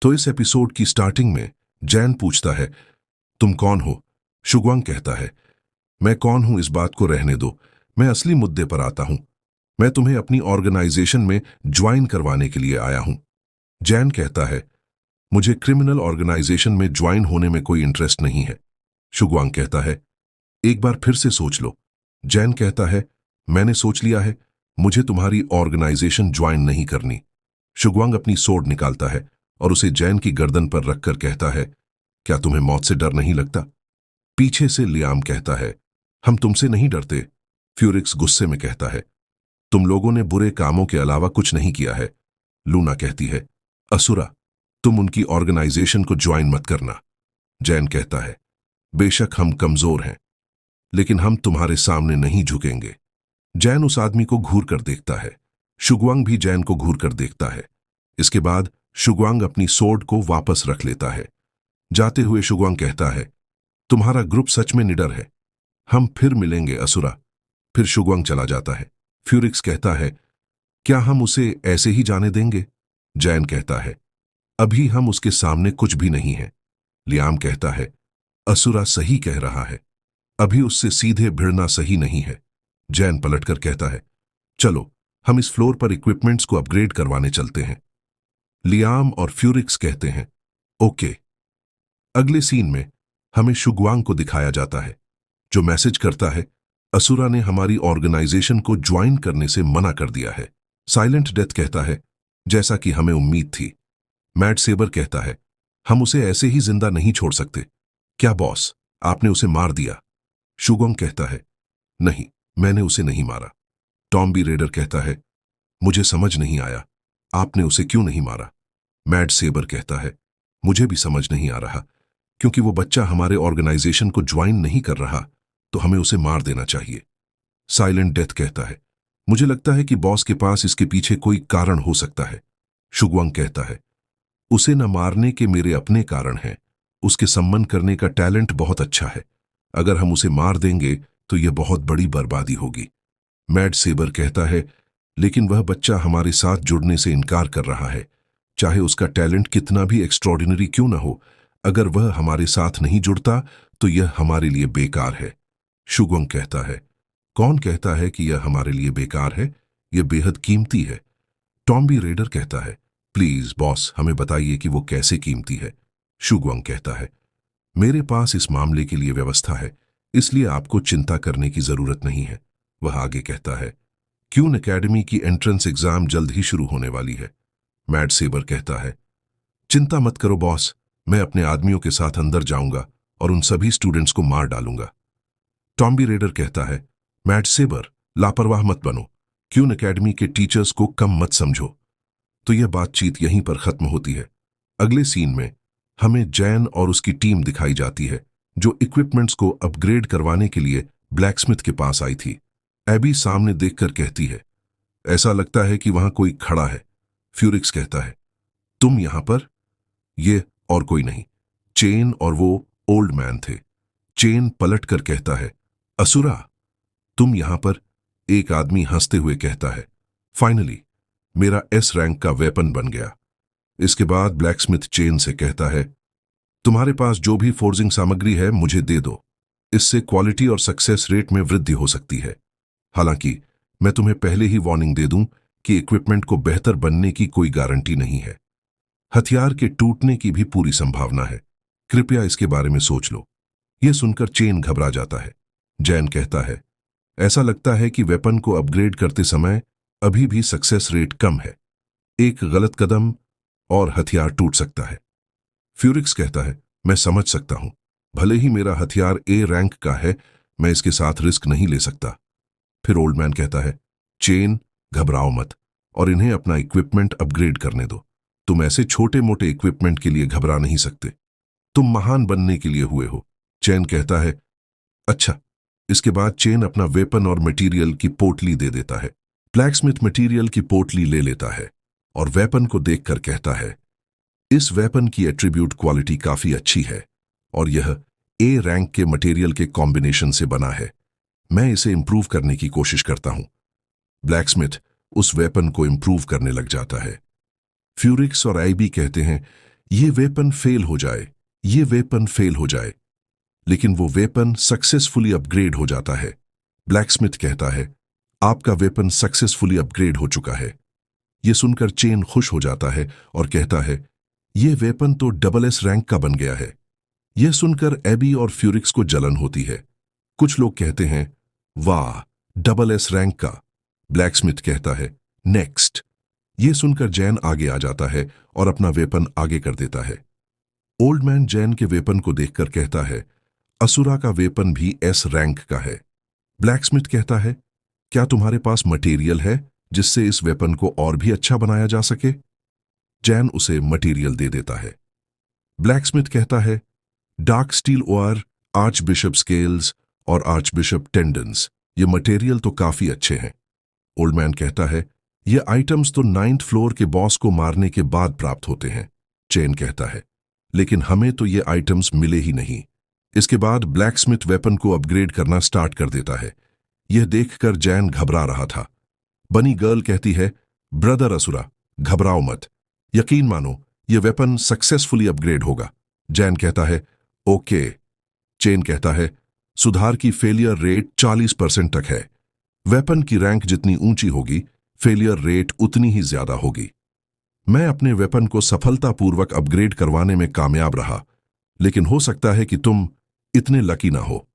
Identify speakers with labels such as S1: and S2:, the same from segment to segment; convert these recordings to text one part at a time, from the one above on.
S1: तो इस एपिसोड की स्टार्टिंग में जैन पूछता है, तुम कौन हो? शुगवांग कहता है, मैं कौन हूं इस बात को रहने दो, मैं असली मुद्दे पर आता हूं। मैं तुम्हें अपनी ऑर्गेनाइजेशन में ज्वाइन करवाने के लिए आया हूं। जैन कहता है, मुझे क्रिमिनल ऑर्गेनाइजेशन में ज्वाइन होने में कोई इंटरेस्ट नहीं है। शुगवांग कहता है, एक बार फिर से सोच लो। जैन कहता है, मैंने सोच लिया है, मुझे तुम्हारी ऑर्गेनाइजेशन ज्वाइन नहीं करनी। शुगवांग अपनी सोर्ड निकालता है और उसे जैन की गर्दन पर रखकर कहता है, क्या तुम्हें मौत से डर नहीं लगता? पीछे से लियाम कहता है, हम तुमसे नहीं डरते। फ्यूरिक्स गुस्से में कहता है, तुम लोगों ने बुरे कामों के अलावा कुछ नहीं किया है। लूना कहती है, असुरा, तुम उनकी ऑर्गेनाइजेशन को ज्वाइन मत करना। जैन कहता है, बेशक हम कमजोर हैं, लेकिन हम तुम्हारे सामने नहीं झुकेंगे। जैन उस आदमी को घूर कर देखता है। शुगवांग भी जैन को घूर कर देखता है। इसके बाद शुगवांग अपनी सोर्ड को वापस रख लेता है। जाते हुए शुगवांग कहता है, तुम्हारा ग्रुप सच में निडर है। हम फिर मिलेंगे असुरा। फिर शुगवांग चला जाता है। फ्यूरिक्स कहता है, क्या हम उसे ऐसे ही जाने देंगे? जैन कहता है, अभी हम उसके सामने कुछ भी नहीं है। लियाम कहता है, असुरा सही कह रहा है, अभी उससे सीधे भिड़ना सही नहीं है। जैन पलटकर कहता है, चलो हम इस फ्लोर पर इक्विपमेंट्स को अपग्रेड करवाने चलते हैं। लियाम और फ्यूरिक्स कहते हैं, ओके। अगले सीन में हमें शुगवांग को दिखाया जाता है, जो मैसेज करता है, असुरा ने हमारी ऑर्गेनाइजेशन को ज्वाइन करने से मना कर दिया है। साइलेंट डेथ कहता है, जैसा कि हमें उम्मीद थी। मैड सेबर कहता है, हम उसे ऐसे ही जिंदा नहीं छोड़ सकते। क्या बॉस, आपने उसे मार दिया? शुगवांग कहता है, नहीं, मैंने उसे नहीं मारा। टॉम्बी रेडर कहता है, मुझे समझ नहीं आया, आपने उसे क्यों नहीं मारा? मैड सेबर कहता है, मुझे भी समझ नहीं आ रहा, क्योंकि वो बच्चा हमारे ऑर्गेनाइजेशन को ज्वाइन नहीं कर रहा, तो हमें उसे मार देना चाहिए। साइलेंट डेथ कहता है, मुझे लगता है कि बॉस के पास इसके पीछे कोई कारण हो सकता है। शुगवांग कहता है, उसे न मारने के मेरे अपने कारण हैं। उसके सम्मान करने का टैलेंट बहुत अच्छा है। अगर हम उसे मार देंगे तो यह बहुत बड़ी बर्बादी होगी। मैड सेबर कहता है, लेकिन वह बच्चा हमारे साथ जुड़ने से इनकार कर रहा है। चाहे उसका टैलेंट कितना भी एक्स्ट्रॉर्डिनरी क्यों न हो, अगर वह हमारे साथ नहीं जुड़ता तो यह हमारे लिए बेकार है। शुगवांग कहता है, कौन कहता है कि यह हमारे लिए बेकार है? यह बेहद कीमती है। टॉम्बी रेडर कहता है, प्लीज बॉस, हमें बताइए कि वो कैसे कीमती है। शुगवांग कहता है, मेरे पास इस मामले के लिए व्यवस्था है, इसलिए आपको चिंता करने की जरूरत नहीं है। वह आगे कहता है, क्यून एकेडमी की एंट्रेंस एग्जाम जल्द ही शुरू होने वाली है। मैड सेबर कहता है, चिंता मत करो बॉस, मैं अपने आदमियों के साथ अंदर जाऊंगा और उन सभी स्टूडेंट्स को मार डालूंगा। टॉम्बी रेडर कहता है, मैड सेबर, लापरवाह मत बनो, क्यून एकेडमी के टीचर्स को कम मत समझो। तो यह बातचीत यहीं पर खत्म होती है। अगले सीन में हमें जैन और उसकी टीम दिखाई जाती है, जो इक्विपमेंट्स को अपग्रेड करवाने के लिए ब्लैकस्मिथ के पास आई थी। एबी सामने देखकर कहती है, ऐसा लगता है कि वहां कोई खड़ा है। फ्यूरिक्स कहता है, तुम यहां पर? ये और कोई नहीं, चेन और वो ओल्ड मैन थे। चेन पलटकर कहता है, असुरा, तुम यहां पर? एक आदमी हंसते हुए कहता है, फाइनली मेरा एस रैंक का वेपन बन गया। इसके बाद ब्लैकस्मिथ चेन से कहता है, तुम्हारे पास जो भी फोर्जिंग सामग्री है मुझे दे दो, इससे क्वालिटी और सक्सेस रेट में वृद्धि हो सकती है। हालांकि मैं तुम्हें पहले ही वार्निंग दे दूं कि इक्विपमेंट को बेहतर बनने की कोई गारंटी नहीं है। हथियार के टूटने की भी पूरी संभावना है, कृपया इसके बारे में सोच लो। यह सुनकर चेन घबरा जाता है। जैन कहता है, ऐसा लगता है कि वेपन को अपग्रेड करते समय अभी भी सक्सेस रेट कम है। एक गलत कदम और हथियार टूट सकता है। फ्यूरिक्स कहता है, मैं समझ सकता हूं, भले ही मेरा हथियार ए रैंक का है, मैं इसके साथ रिस्क नहीं ले सकता। फिर ओल्ड मैन कहता है, चेन, घबराओ मत और इन्हें अपना इक्विपमेंट अपग्रेड करने दो। तुम ऐसे छोटे मोटे इक्विपमेंट के लिए घबरा नहीं सकते, तुम महान बनने के लिए हुए हो। चेन कहता है, अच्छा। इसके बाद चेन अपना वेपन और मटेरियल की पोटली दे देता है। ब्लैकस्मिथ मटेरियल की पोटली ले लेता है और वेपन को देखकर कहता है, इस वेपन की एट्रीब्यूट क्वालिटी काफी अच्छी है और यह ए रैंक के मटेरियल के कॉम्बिनेशन से बना है। मैं इसे इंप्रूव करने की कोशिश करता हूं। ब्लैकस्मिथ उस वेपन को इंप्रूव करने लग जाता है। फ्यूरिक्स और आईबी कहते हैं, ये वेपन फेल हो जाए, ये वेपन फेल हो जाए। लेकिन वो वेपन सक्सेसफुली अपग्रेड हो जाता है। ब्लैकस्मिथ कहता है, आपका वेपन सक्सेसफुली अपग्रेड हो चुका है। ये सुनकर चेन खुश हो जाता है और कहता है, ये वेपन तो डबल एस रैंक का बन गया है। यह सुनकर एबी और फ्यूरिक्स को जलन होती है। कुछ लोग कहते हैं, वाह, डबल एस रैंक का। ब्लैकस्मिथ कहता है, नेक्स्ट। यह सुनकर जैन आगे आ जाता है और अपना वेपन आगे कर देता है। ओल्ड मैन जैन के वेपन को देखकर कहता है, असुरा का वेपन भी एस रैंक का है। ब्लैकस्मिथ कहता है, क्या तुम्हारे पास मटेरियल है जिससे इस वेपन को और भी अच्छा बनाया जा सके? जैन उसे मटेरियल दे देता है। ब्लैकस्मिथ कहता है, डार्क स्टील ओर, आर्च बिशप स्केल्स और आर्च बिशप टेंडन्स, ये मटेरियल तो काफी अच्छे हैं। ओल्ड मैन कहता है, ये आइटम्स तो 9th फ्लोर के बॉस को मारने के बाद प्राप्त होते हैं। चेन कहता है, लेकिन हमें तो ये आइटम्स मिले ही नहीं। इसके बाद ब्लैकस्मिथ वेपन को अपग्रेड करना स्टार्ट कर देता है। यह देखकर जैन घबरा रहा था। बनी गर्ल कहती है, ब्रदर असुरा, घबराओ मत, यकीन मानो, यह वेपन सक्सेसफुली अपग्रेड होगा। जैन कहता है, ओके। चेन कहता है, सुधार की फेलियर रेट 40% तक है। वेपन की रैंक जितनी ऊंची होगी, फेलियर रेट उतनी ही ज्यादा होगी। मैं अपने वेपन को सफलतापूर्वक अपग्रेड करवाने में कामयाब रहा, लेकिन हो सकता है कि तुम इतने लकी ना हो।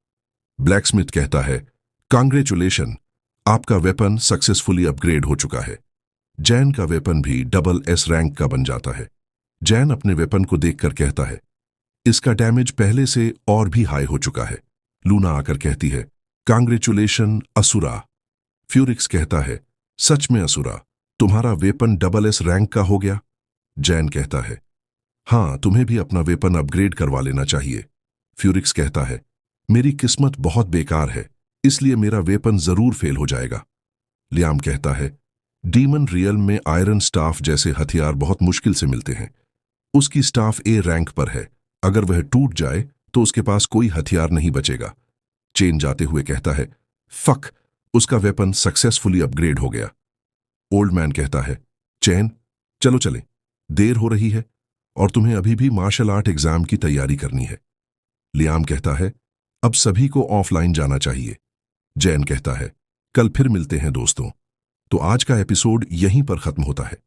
S1: ब्लैकस्मिथ कहता है, कांग्रेचुलेशन, आपका वेपन सक्सेसफुली अपग्रेड हो चुका है। जैन का वेपन भी डबल एस रैंक का बन जाता है। जैन अपने वेपन को देखकर कहता है, इसका डैमेज पहले से और भी हाई हो चुका है। लूना आकर कहती है, कांग्रेचुलेशन असुरा। फ्यूरिक्स कहता है, सच में असुरा, तुम्हारा वेपन डबल एस रैंक का हो गया। जैन कहता है, हाँ, तुम्हें भी अपना वेपन अपग्रेड करवा लेना चाहिए। फ्यूरिक्स कहता है, मेरी किस्मत बहुत बेकार है, इसलिए मेरा वेपन जरूर फेल हो जाएगा। लियाम कहता है, डीमन रियल्म में आयरन स्टाफ जैसे हथियार बहुत मुश्किल से मिलते हैं। उसकी स्टाफ ए रैंक पर है, अगर वह टूट जाए तो उसके पास कोई हथियार नहीं बचेगा। चेन जाते हुए कहता है, फक, उसका वेपन सक्सेसफुली अपग्रेड हो गया। ओल्ड मैन कहता है, चेन, चलो चलें, देर हो रही है और तुम्हें अभी भी मार्शल आर्ट एग्जाम की तैयारी करनी है। लियाम कहता है, अब सभी को ऑफलाइन जाना चाहिए। जैन कहता है, कल फिर मिलते हैं दोस्तों। तो आज का एपिसोड यहीं पर खत्म होता है।